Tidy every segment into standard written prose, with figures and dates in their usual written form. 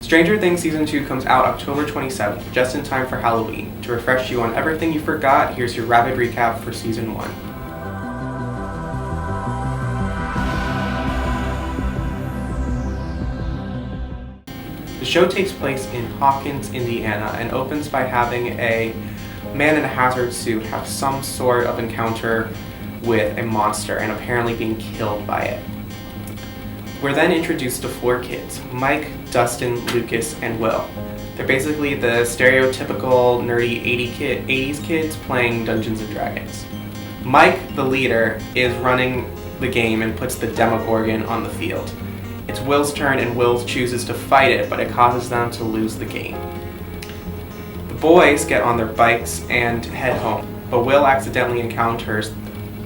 Stranger Things Season 2 comes out October 27th, just in time for Halloween. To refresh you on everything you forgot, here's your rapid recap for Season 1. The show takes place in Hawkins, Indiana, and opens by having a man in a hazard suit have some sort of encounter with a monster and apparently being killed by it. We're then introduced to 4 kids: Mike, Dustin, Lucas, and Will. They're basically the stereotypical nerdy 80s kids playing Dungeons & Dragons. Mike, the leader, is running the game and puts the Demogorgon on the field. It's Will's turn and Will chooses to fight it, but it causes them to lose the game. The boys get on their bikes and head home, but Will accidentally encounters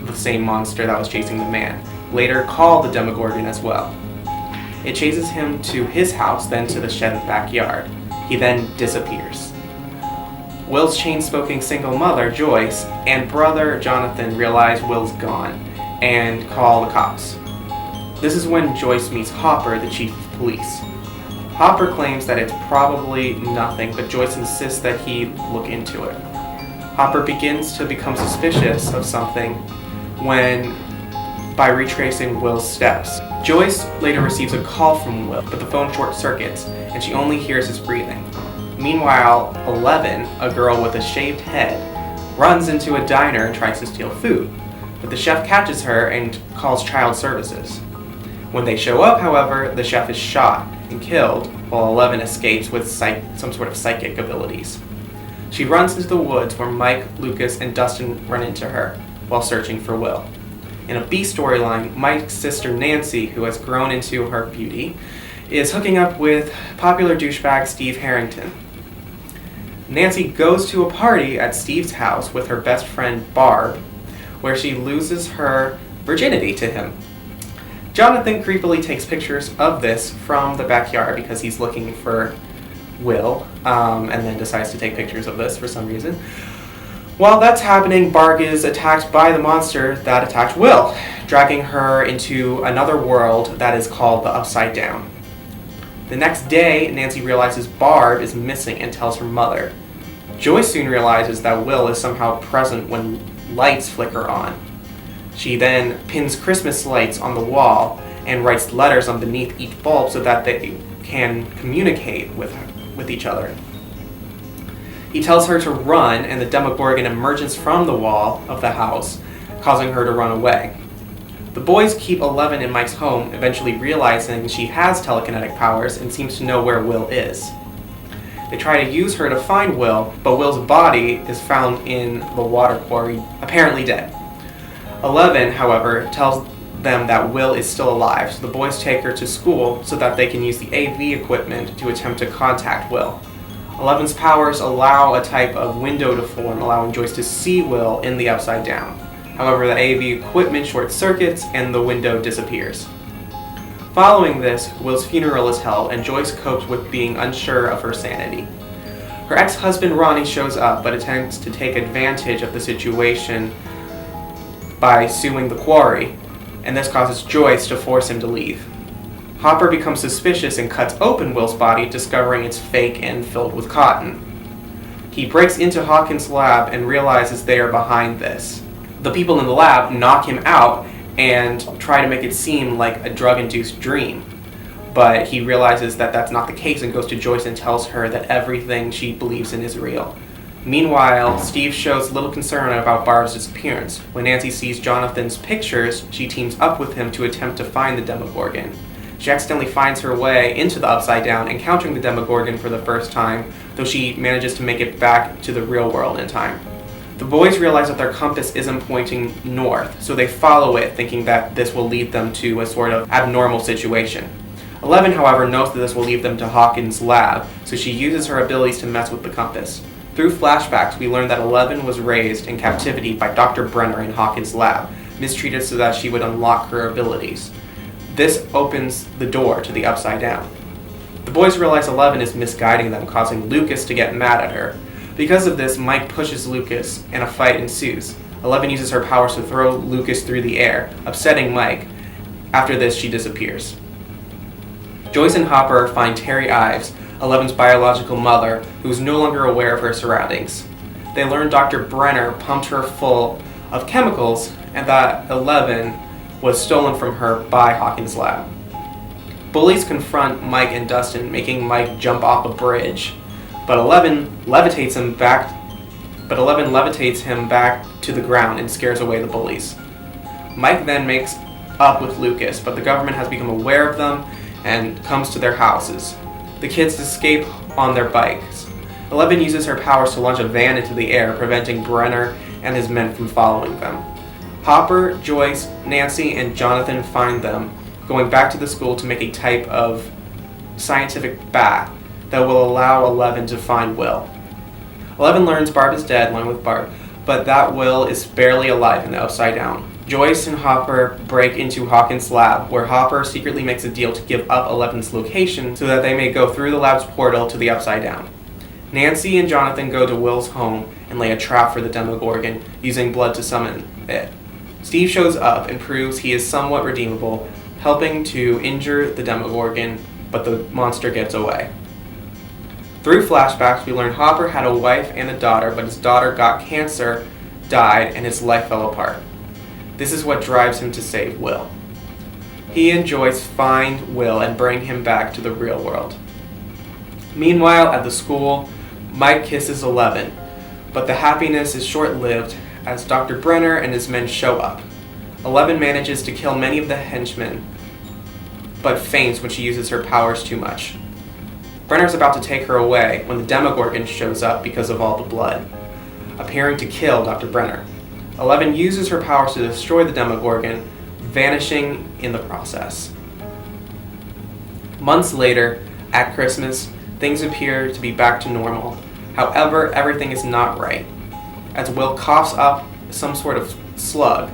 the same monster that was chasing the man, later called the Demogorgon as well. It chases him to his house, then to the shed backyard. He then disappears. Will's chain-smoking single mother, Joyce, and brother, Jonathan, realize Will's gone and call the cops. This is when Joyce meets Hopper, the chief of police. Hopper claims that it's probably nothing, but Joyce insists that he look into it. Hopper begins to become suspicious of something by retracing Will's steps. Joyce later receives a call from Will, but the phone short circuits, and she only hears his breathing. Meanwhile, 11, a girl with a shaved head, runs into a diner and tries to steal food, but the chef catches her and calls child services. When they show up, however, the chef is shot and killed, while 11 escapes with some sort of psychic abilities. She runs into the woods where Mike, Lucas, and Dustin run into her while searching for Will. In a B storyline, Mike's sister Nancy, who has grown into her beauty, is hooking up with popular douchebag Steve Harrington. Nancy goes to a party at Steve's house with her best friend Barb, where she loses her virginity to him. Jonathan creepily takes pictures of this from the backyard because he's looking for Will, and then decides to take pictures of this for some reason. While that's happening, Barb is attacked by the monster that attacked Will, dragging her into another world that is called the Upside Down. The next day, Nancy realizes Barb is missing and tells her mother. Joyce soon realizes that Will is somehow present when lights flicker on. She then pins Christmas lights on the wall and writes letters underneath each bulb so that they can communicate with each other. He tells her to run, and the Demogorgon emerges from the wall of the house, causing her to run away. The boys keep 11 in Mike's home, eventually realizing she has telekinetic powers and seems to know where Will is. They try to use her to find Will, but Will's body is found in the water quarry, apparently dead. 11, however, tells them that Will is still alive, so the boys take her to school so that they can use the AV equipment to attempt to contact Will. 11's powers allow a type of window to form, allowing Joyce to see Will in the Upside Down. However, the AV equipment short circuits and the window disappears. Following this, Will's funeral is held, and Joyce copes with being unsure of her sanity. Her ex-husband Ronnie shows up, but attempts to take advantage of the situation by suing the quarry, and this causes Joyce to force him to leave. Hopper becomes suspicious and cuts open Will's body, discovering it's fake and filled with cotton. He breaks into Hawkins' lab and realizes they are behind this. The people in the lab knock him out and try to make it seem like a drug-induced dream, but he realizes that that's not the case and goes to Joyce and tells her that everything she believes in is real. Meanwhile, Steve shows little concern about Barb's disappearance. When Nancy sees Jonathan's pictures, she teams up with him to attempt to find the Demogorgon. She accidentally finds her way into the Upside Down, encountering the Demogorgon for the first time, though she manages to make it back to the real world in time. The boys realize that their compass isn't pointing north, so they follow it, thinking that this will lead them to a sort of abnormal situation. 11, however, knows that this will lead them to Hawkins' lab, so she uses her abilities to mess with the compass. Through flashbacks, we learn that 11 was raised in captivity by Dr. Brenner in Hawkins' lab, mistreated so that she would unlock her abilities. This opens the door to the Upside Down. The boys realize 11 is misguiding them, causing Lucas to get mad at her. Because of this, Mike pushes Lucas, and a fight ensues. 11 uses her powers to throw Lucas through the air, upsetting Mike. After this, she disappears. Joyce and Hopper find Terry Ives, Eleven's biological mother, who is no longer aware of her surroundings. They learn Dr. Brenner pumped her full of chemicals and that 11 was stolen from her by Hawkins' lab. Bullies confront Mike and Dustin, making Mike jump off a bridge, but 11 levitates him back to the ground and scares away the bullies. Mike then makes up with Lucas, but the government has become aware of them and comes to their houses. The kids escape on their bikes. 11 uses her powers to launch a van into the air, preventing Brenner and his men from following them. Hopper, Joyce, Nancy, and Jonathan find them, going back to the school to make a type of scientific bat that will allow 11 to find Will. 11 learns Barb is dead, along with Barb, but that Will is barely alive in the Upside Down. Joyce and Hopper break into Hawkins' lab, where Hopper secretly makes a deal to give up 11's location so that they may go through the lab's portal to the Upside Down. Nancy and Jonathan go to Will's home and lay a trap for the Demogorgon, using blood to summon it. Steve shows up and proves he is somewhat redeemable, helping to injure the Demogorgon, but the monster gets away. Through flashbacks, we learn Hopper had a wife and a daughter, but his daughter got cancer, died, and his life fell apart. This is what drives him to save Will. He and Joyce find Will and bring him back to the real world. Meanwhile, at the school, Mike kisses 11, but the happiness is short-lived as Dr. Brenner and his men show up. 11 manages to kill many of the henchmen, but faints when she uses her powers too much. Brenner's about to take her away when the Demogorgon shows up because of all the blood, appearing to kill Dr. Brenner. 11 uses her powers to destroy the Demogorgon, vanishing in the process. Months later, at Christmas, things appear to be back to normal. However, everything is not right, as Will coughs up some sort of slug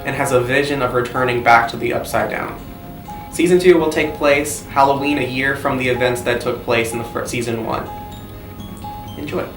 and has a vision of returning back to the Upside Down. Season 2 will take place Halloween, a year from the events that took place in Season 1. Enjoy.